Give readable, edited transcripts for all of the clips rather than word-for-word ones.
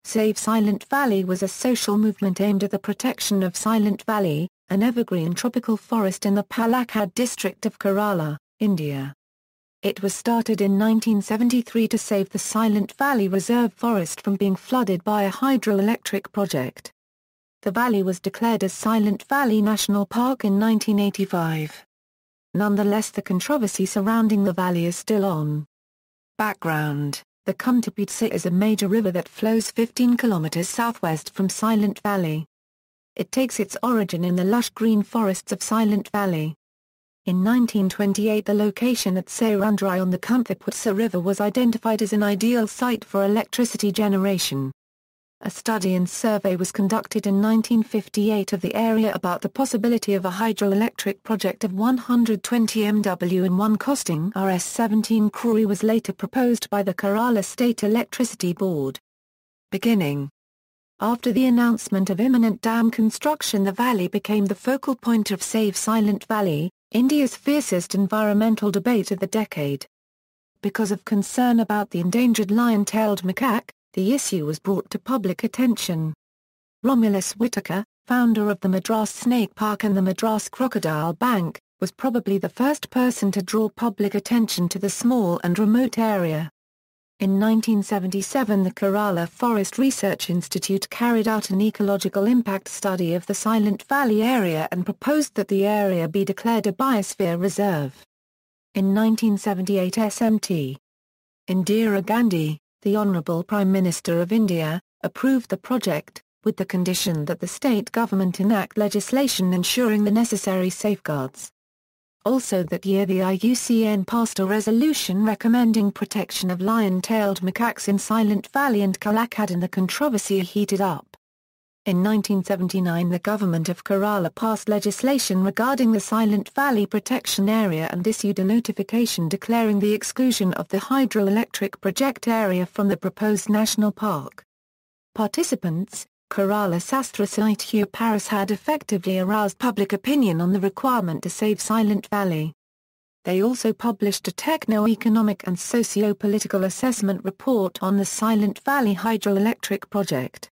Save Silent Valley was a social movement aimed at the protection of Silent Valley, an evergreen tropical forest in the Palakkad district of Kerala, India. It was started in 1973 to save the Silent Valley Reserve Forest from being flooded by a hydroelectric project. The valley was declared as Silent Valley National Park in 1985. Nonetheless, the controversy surrounding the valley is still on. Background: the Untitled is a major river that flows 15 kilometers southwest from Silent Valley. It takes its origin in the lush green forests of Silent Valley. In 1928, the location at Sayurandrai on the Untitled River was identified as an ideal site for electricity generation. A study and survey was conducted in 1958 of the area about the possibility of a hydroelectric project of 120 MW in one costing Rs 17 crore was later proposed by the Kerala State Electricity Board. Beginning. After the announcement of imminent dam construction, the valley became the focal point of Save Silent Valley, India's fiercest environmental debate of the decade. Because of concern about the endangered lion-tailed macaque, the issue was brought to public attention. Romulus Whittaker, founder of the Madras Snake Park and the Madras Crocodile Bank, was probably the first person to draw public attention to the small and remote area. In 1977, the Kerala Forest Research Institute carried out an ecological impact study of the Silent Valley area and proposed that the area be declared a biosphere reserve. In 1978, SMT. Indira Gandhi, the Honourable Prime Minister of India, approved the project, with the condition that the state government enact legislation ensuring the necessary safeguards. Also that year, the IUCN passed a resolution recommending protection of lion-tailed macaques in Silent Valley and Palakkad, and the controversy heated up. In 1979, the government of Kerala passed legislation regarding the Silent Valley Protection Area and issued a notification declaring the exclusion of the hydroelectric project area from the proposed national park. Participants: Kerala Sastra Sahitya Paris had effectively aroused public opinion on the requirement to save Silent Valley. They also published a techno-economic and socio-political assessment report on the Silent Valley hydroelectric project.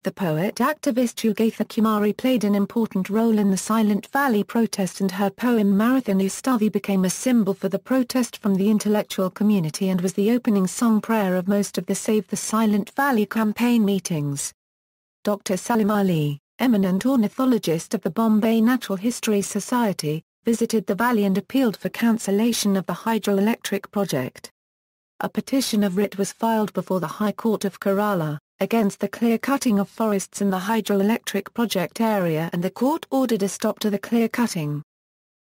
The poet-activist Yugatha Kumari played an important role in the Silent Valley protest, and her poem Marathon Ustavi became a symbol for the protest from the intellectual community and was the opening song prayer of most of the Save the Silent Valley campaign meetings. Dr. Salim Ali, eminent ornithologist of the Bombay Natural History Society, visited the valley and appealed for cancellation of the hydroelectric project. A petition of writ was filed before the High Court of Kerala, against the clear-cutting of forests in the hydroelectric project area, and the court ordered a stop to the clear-cutting.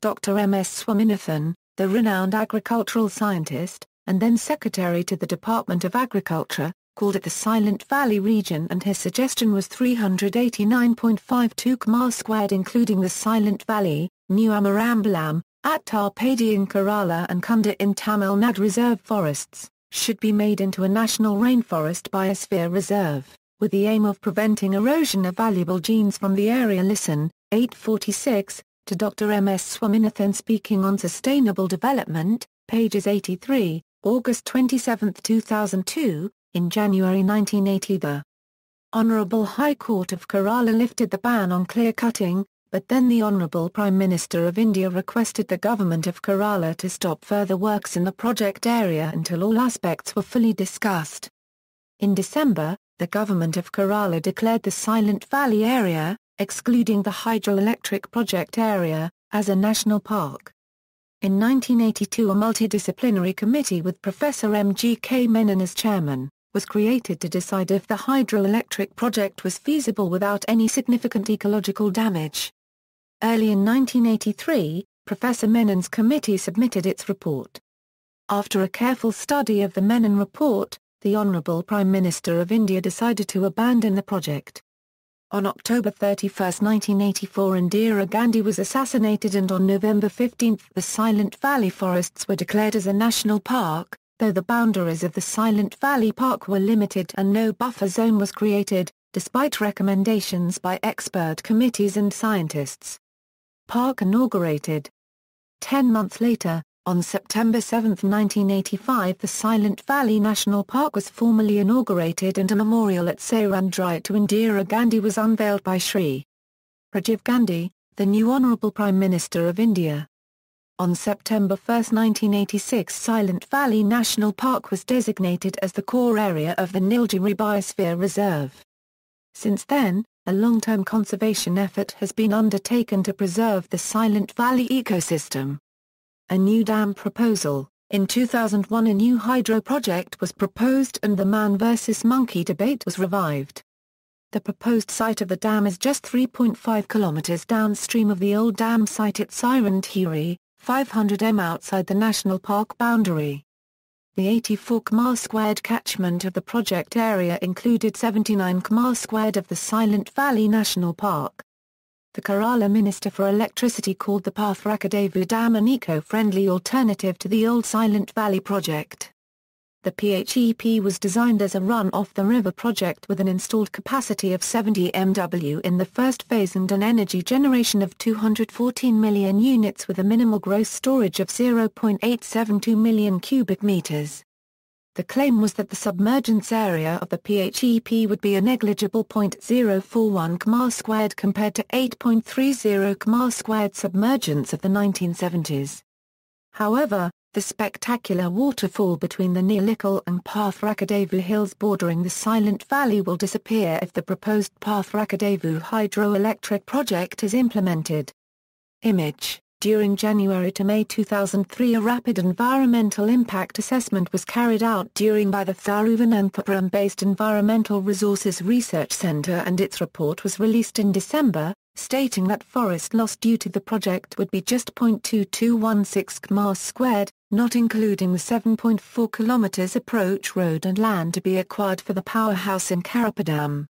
Dr. M.S. Swaminathan, the renowned agricultural scientist, and then Secretary to the Department of Agriculture, called it the Silent Valley region, and his suggestion was 389.52 km², including the Silent Valley, New Amarambalam, Attarpadi in Kerala and Kunda in Tamil Nadu reserve forests, should be made into a national rainforest biosphere reserve, with the aim of preventing erosion of valuable genes from the area. Listen, 846, to Dr. M.S. Swaminathan speaking on sustainable development, pages 83, August 27, 2002, in January 1980. The Honourable High Court of Kerala lifted the ban on clear-cutting, but then the Honourable Prime Minister of India requested the Government of Kerala to stop further works in the project area until all aspects were fully discussed. In December, the Government of Kerala declared the Silent Valley area, excluding the hydroelectric project area, as a national park. In 1982, a multidisciplinary committee with Professor M.G.K. Menon as chairman was created to decide if the hydroelectric project was feasible without any significant ecological damage. Early in 1983, Professor Menon's committee submitted its report. After a careful study of the Menon report, the Honourable Prime Minister of India decided to abandon the project. On October 31, 1984, Indira Gandhi was assassinated, and on November 15 the Silent Valley forests were declared as a national park, though the boundaries of the Silent Valley Park were limited and no buffer zone was created, despite recommendations by expert committees and scientists. Park inaugurated. 10 months later, On September 7, 1985, the Silent Valley National Park was formally inaugurated and a memorial at Sarandrait to Indira Gandhi was unveiled by Shri Rajiv Gandhi, the new Honourable Prime Minister of India. On September 1, 1986, Silent Valley National Park was designated as the core area of the Nilgiri Biosphere Reserve. Since then, a long-term conservation effort has been undertaken to preserve the Silent Valley ecosystem. A new dam proposal. In 2001 a new hydro project was proposed and the man versus monkey debate was revived. The proposed site of the dam is just 3.5 kilometers downstream of the old dam site at Sirandhuri, 500 m outside the national park boundary. The 84 km² catchment of the project area included 79 km² of the Silent Valley National Park. The Kerala Minister for Electricity called the Palakkad Dam an eco-friendly alternative to the old Silent Valley project. The PHEP was designed as a run-off-the-river project with an installed capacity of 70 MW in the first phase and an energy generation of 214 million units with a minimal gross storage of 0.872 million cubic meters. The claim was that the submergence area of the PHEP would be a negligible 0.041 km² compared to 8.30 km² submergence of the 1970s. However, the spectacular waterfall between the Neelikal and Pathrakadavu hills bordering the Silent Valley will disappear if the proposed Pathrakadavu hydroelectric project is implemented. Image. During January to May 2003 a rapid environmental impact assessment was carried out by the Thiruvananthapuram-based Environmental Resources Research Centre and its report was released in December, stating that forest loss due to the project would be just 0.2216 km², not including the 7.4 km approach road and land to be acquired for the powerhouse in Karapadam.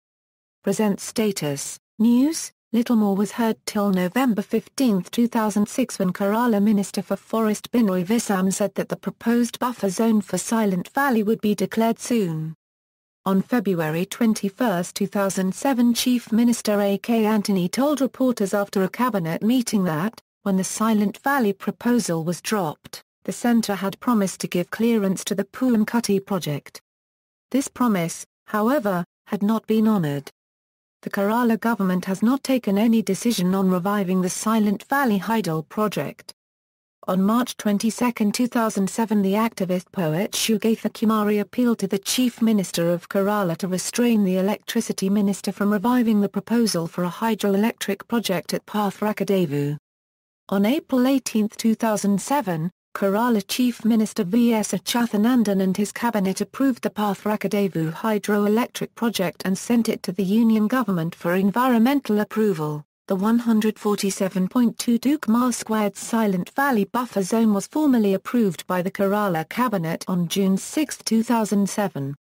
Present status. News. Little more was heard till November 15, 2006 when Kerala Minister for Forest Binoy Visam said that the proposed buffer zone for Silent Valley would be declared soon. On February 21, 2007 Chief Minister A.K. Antony told reporters after a cabinet meeting that, when the Silent Valley proposal was dropped, the centre had promised to give clearance to the Puankutti project. This promise, however, had not been honoured. The Kerala government has not taken any decision on reviving the Silent Valley Hydel project. On March 22, 2007 the activist poet Shugatha Kumari appealed to the Chief Minister of Kerala to restrain the Electricity Minister from reviving the proposal for a hydroelectric project at Pathrakadavu. On April 18, 2007, Kerala Chief Minister V.S. Achyuthanandan and his cabinet approved the Pathrakadavu hydroelectric project and sent it to the Union Government for environmental approval. The 147.22 km² Silent Valley buffer zone was formally approved by the Kerala Cabinet on June 6, 2007.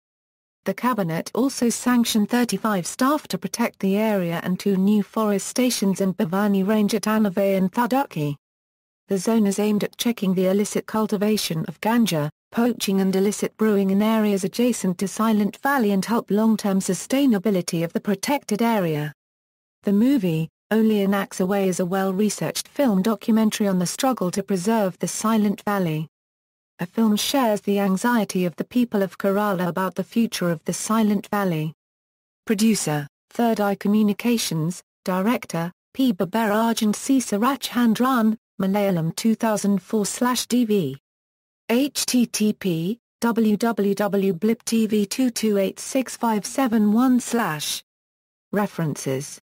The Cabinet also sanctioned 35 staff to protect the area and 2 new forest stations in Bhavani Range at Anavai and Thadukki. The zone is aimed at checking the illicit cultivation of ganja, poaching and illicit brewing in areas adjacent to Silent Valley and help long-term sustainability of the protected area. The movie, Only an Axe Away is a well-researched film documentary on the struggle to preserve the Silent Valley. The film shares the anxiety of the people of Kerala about the future of the Silent Valley. Producer, Third Eye Communications, Director, P. Babaraj and C. Sarachandran, Malayalam 2004/DV. http www.bliptv22865771/ References